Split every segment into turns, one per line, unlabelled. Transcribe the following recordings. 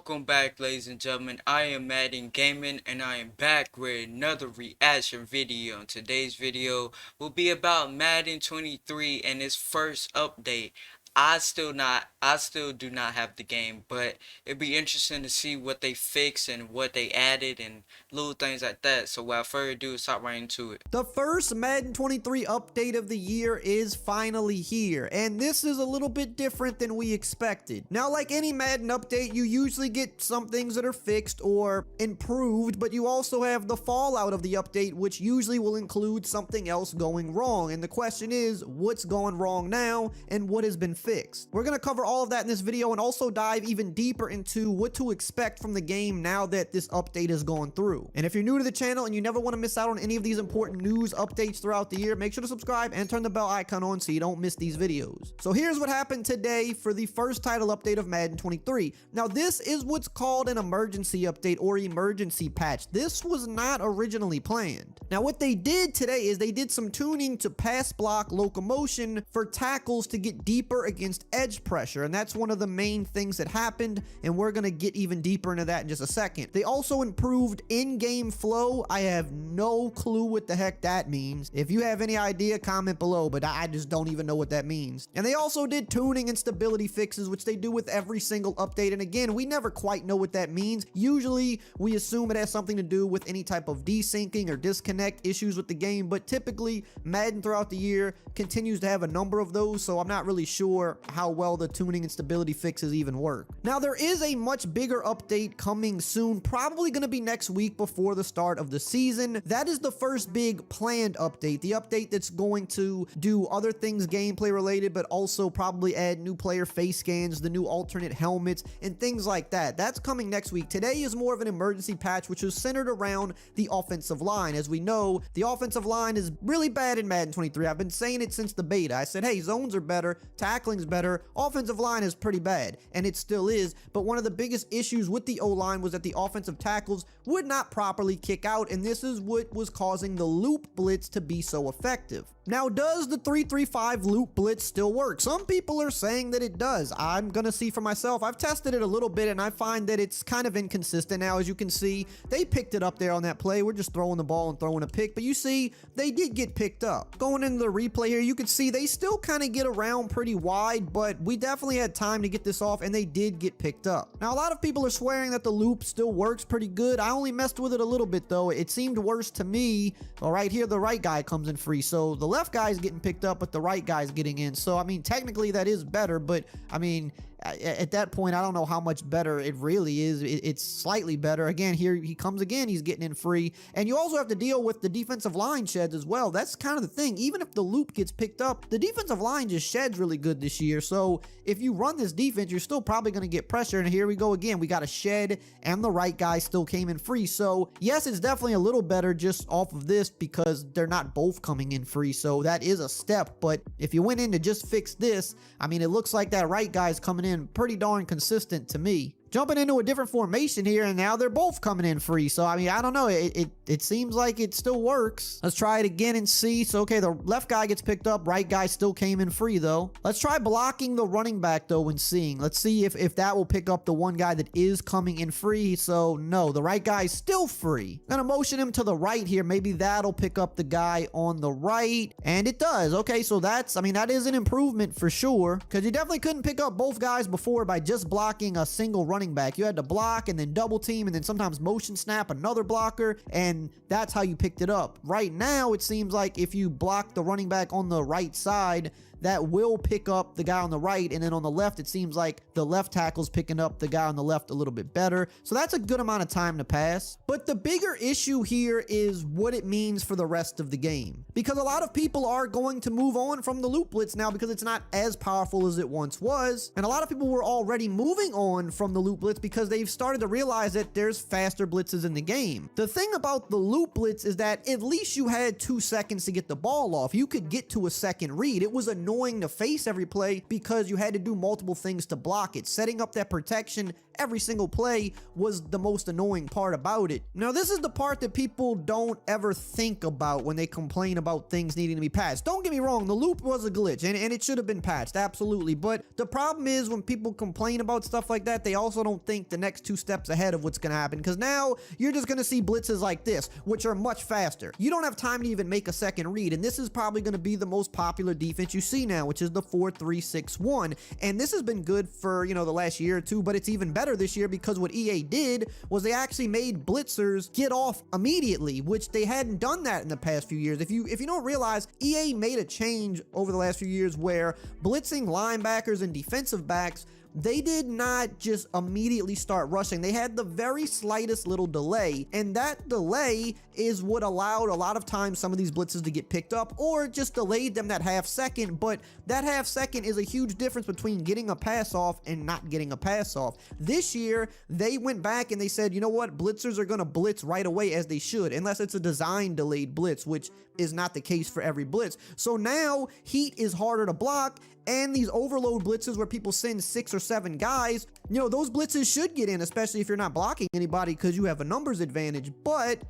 Welcome back, ladies and gentlemen. I am Madden Gaming, and I am back with another reaction video. Today's video will be about Madden 23 and its first update. I still do not have the game, but it'd be interesting to see what they fixed and what they added and little things like that. So without further ado, let's hop right into it.
The first Madden 23 update of the year is finally here, and this is a little bit different than we expected. Now, like any Madden update, you usually get some things that are fixed or improved, but you also have the fallout of the update, which usually will include something else going wrong. And the question is, what's going wrong now, and what has been fixed? We're gonna cover all of that in this video and also dive even deeper into what to expect from the game now that this update is going through. And if you're new to the channel and you never want to miss out on any of these important news updates throughout the year, make sure to subscribe and turn the bell icon on so you don't miss these videos. So here's what happened today for the first title update of Madden 23. Now, this is what's called an emergency update or emergency patch. This was not originally planned. Now, what they did today is they did some tuning to pass block locomotion for tackles to get deeper against edge pressure, and that's one of the main things that happened, and we're going to get even deeper into that in just a second. They also improved in-game flow. I have no clue what the heck that means. If you have any idea, comment below, but I just don't even know what that means. And they also did tuning and stability fixes, which they do with every single update, and again, we never quite know what that means. Usually, we assume it has something to do with any type of desyncing or disconnect issues with the game, but typically, Madden throughout the year continues to have a number of those, so I'm not really sure how well the tuning and stability fixes even work. Now, there is a much bigger update coming soon, probably going to be next week before the start of the season. That is the first big planned update, the update that's going to do other things gameplay related, but also probably add new player face scans, the new alternate helmets, and things like that. That's coming next week. Today is more of an emergency patch, which is centered around the offensive line. As we know, the offensive line is really bad in Madden 23. I've been saying it since the beta. I said, hey, zones are better, tackling's better, offensive line is pretty bad, and it still is, but one of the biggest issues with the O-line was that the offensive tackles would not properly kick out, and this is what was causing the loop blitz to be so effective. Now, does the 3-3-5 loop blitz still work? Some people are saying that it does. I'm gonna see for myself. I've tested it a little bit, and I find that it's kind of inconsistent. Now, as you can see, they picked it up there on that play. We're just throwing the ball and throwing a pick, but you see, they did get picked up. Going into the replay here, you can see they still kind of get around pretty wide, but we definitely had time to get this off, and they did get picked up. Now, a lot of people are swearing that the loop still works pretty good. I only messed with it a little bit, though. It seemed worse to me. Well, right here, the right guy comes in free, so the left guy's getting picked up, but the right guy's getting in. So, I mean, technically that is better, but, I mean, at that point, I don't know how much better it really is. It's slightly better. Again, here he comes again. He's getting in free. And you also have to deal with the defensive line sheds as well. That's kind of the thing. Even if the loop gets picked up, the defensive line just sheds really good this year. So if you run this defense, you're still probably going to get pressure. And here we go again. We got a shed, and the right guy still came in free. So yes, it's definitely a little better just off of this because they're not both coming in free. So that is a step. But if you went in to just fix this, I mean, it looks like that right guy's coming in pretty darn consistent to me. Jumping into a different formation here, and now they're both coming in free. So, I mean, I don't know. It seems like it still works. Let's try it again and see. So, okay, the left guy gets picked up. Right guy still came in free, though. Let's try blocking the running back, though, and seeing. Let's see if that will pick up the one guy that is coming in free. So, no, the right guy is still free. I'm gonna motion him to the right here. Maybe that'll pick up the guy on the right. And it does. Okay, so I mean, that is an improvement for sure. Because you definitely couldn't pick up both guys before by just blocking a single running back. You had to block and then double team and then sometimes motion snap another blocker, and that's how you picked it up. Right now, it seems like if you block the running back on the right side, that will pick up the guy on the right, and then on the left, it seems like the left tackle's picking up the guy on the left a little bit better. So that's a good amount of time to pass. But the bigger issue here is what it means for the rest of the game. Because a lot of people are going to move on from the loop blitz now because it's not as powerful as it once was. And a lot of people were already moving on from the loop blitz because they've started to realize that there's faster blitzes in the game. The thing about the loop blitz is that at least you had 2 seconds to get the ball off. You could get to a second read. It was a annoying to face every play because you had to do multiple things to block it. Setting up that protection every single play was the most annoying part about it. Now, this is the part that people don't ever think about when they complain about things needing to be patched. Don't get me wrong, the loop was a glitch and it should have been patched, absolutely. But the problem is when people complain about stuff like that, they also don't think the next 2 steps ahead of what's going to happen, because now you're just going to see blitzes like this, which are much faster. You don't have time to even make a second read, and this is probably going to be the most popular defense you see now, which is the 4-3-6-1. And this has been good for, you know, the last year or two, but it's even better this year because what EA did was they actually made blitzers get off immediately, which they hadn't done that in the past few years. If you don't realize, EA made a change over the last few years where blitzing linebackers and defensive backs, they did not just immediately start rushing. They had the very slightest little delay, and that delay is what allowed a lot of times some of these blitzes to get picked up, or just delayed them that half second. But that half second is a huge difference between getting a pass off and not getting a pass off. This year, they went back and they said, you know what, blitzers are going to blitz right away, as they should, unless it's a design delayed blitz, which is not the case for every blitz. So now heat is harder to block, and these overload blitzes where people send 6 or 7 guys, you know, those blitzes should get in, especially if you're not blocking anybody because you have a numbers advantage. But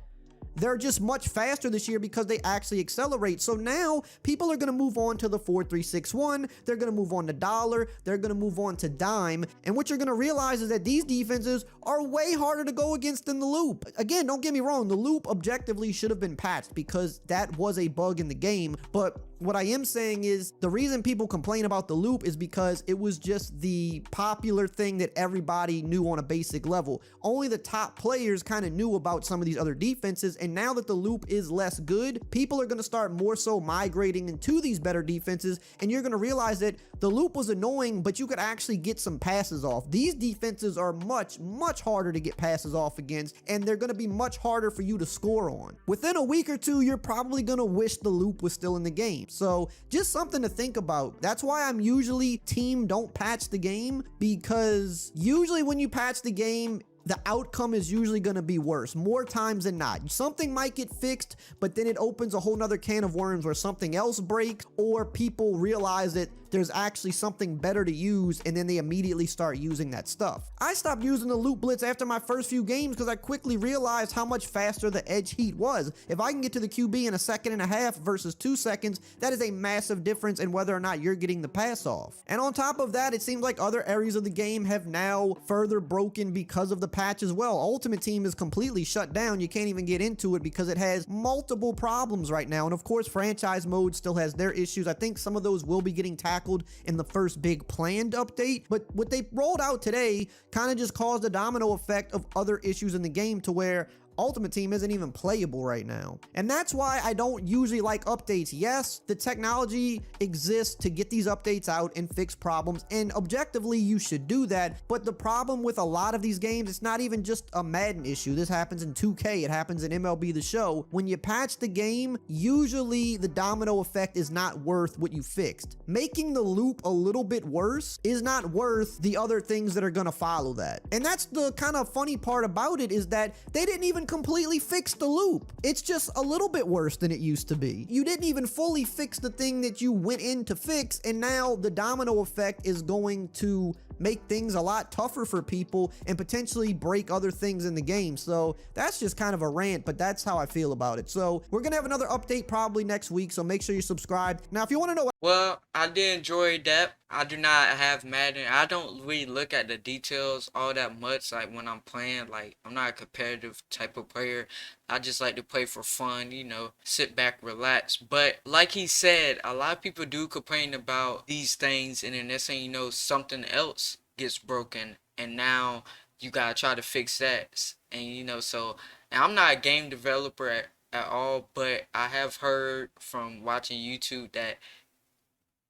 they're just much faster this year because they actually accelerate. So now people are going to move on to the 4-3-6-1. They're going to move on to dollar. They're going to move on to dime. And what you're going to realize is that these defenses are way harder to go against than the loop. Again, don't get me wrong. The loop objectively should have been patched because that was a bug in the game. But what I am saying is the reason people complain about the loop is because it was just the popular thing that everybody knew on a basic level. Only the top players kind of knew about some of these other defenses, and now that the loop is less good, people are going to start more so migrating into these better defenses, and you're going to realize that the loop was annoying, but you could actually get some passes off. These defenses are much, much harder to get passes off against, and they're going to be much harder for you to score on. Within a week or two, you're probably going to wish the loop was still in the game. So just something to think about. That's why I'm usually team don't patch the game, because usually when you patch the game, the outcome is usually going to be worse more times than not. Something might get fixed, but then it opens a whole nother can of worms where something else breaks, or people realize that there's actually something better to use, and then they immediately start using that stuff. I stopped using the loop blitz after my first few games because I quickly realized how much faster the edge heat was. If I can get to the QB in 1.5 seconds versus 2 seconds, that is a massive difference in whether or not you're getting the pass off. And on top of that, it seems like other areas of the game have now further broken because of the patch as well. Ultimate Team is completely shut down. You can't even get into it because it has multiple problems right now. And of course, franchise mode still has their issues. I think some of those will be getting tackled in the first big planned update, but what they rolled out today kind of just caused a domino effect of other issues in the game to where Ultimate Team isn't even playable right now. And that's why I don't usually like updates. Yes, the technology exists to get these updates out and fix problems, and objectively you should do that. But the problem with a lot of these games, it's not even just a Madden issue. This happens in 2K, it happens in MLB The Show. When you patch the game, usually the domino effect is not worth what you fixed. Making the loop a little bit worse is not worth the other things that are gonna follow that. And that's the kind of funny part about it, is that they didn't even completely fix the loop. It's just a little bit worse than it used to be. You didn't even fully fix the thing that you went in to fix, and now the domino effect is going to make things a lot tougher for people and potentially break other things in the game. So that's just kind of a rant, but that's how I feel about it. So we're gonna have another update probably next week, so make sure you subscribe. Now, if you want to know,
Well, I did enjoy that. I do not have Madden. I don't really look at the details all that much. Like when I'm playing, like I'm not a competitive type of player. I just like to play for fun, you know, sit back, relax. But like he said, a lot of people do complain about these things, and then next thing you know, something else gets broken, and now you gotta try to fix that. And you know, so and I'm not a game developer at all, but I have heard from watching YouTube that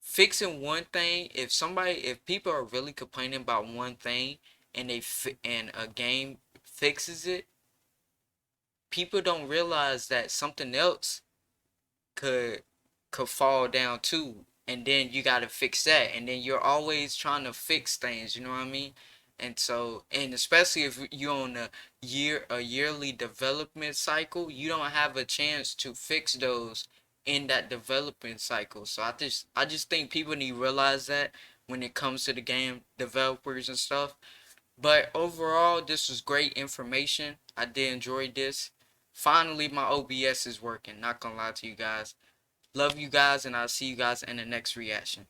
fixing one thing, if people are really complaining about one thing and and a game fixes it, people don't realize that something else could fall down too, and then you got to fix that, and then you're always trying to fix things, you know what I mean? And so, and especially if you're on a yearly development cycle, you don't have a chance to fix those in that developing cycle. So I just think people need to realize that when it comes to the game developers and stuff. But overall, this was great information. I did enjoy this. Finally, my OBS is working. Not gonna lie to you guys. Love you guys, and I'll see you guys in the next reaction.